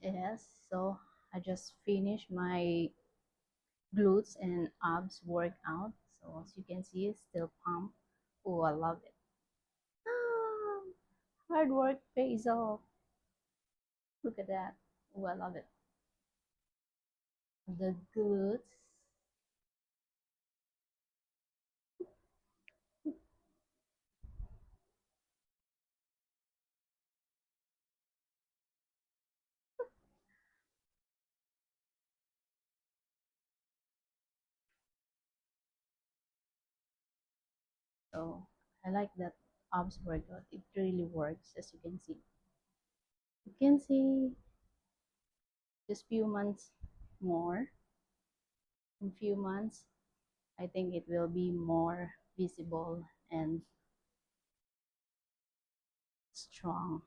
Yes, so I just finished my glutes and abs workout. So as you can see, it's still pump. Oh, I love it. Ah, hard work pays off. Look at that. Oh, I love it. The glutes. So I like that abs workout. It really works, as you can see. You can see just few months more. In few months, I think it will be more visible and strong.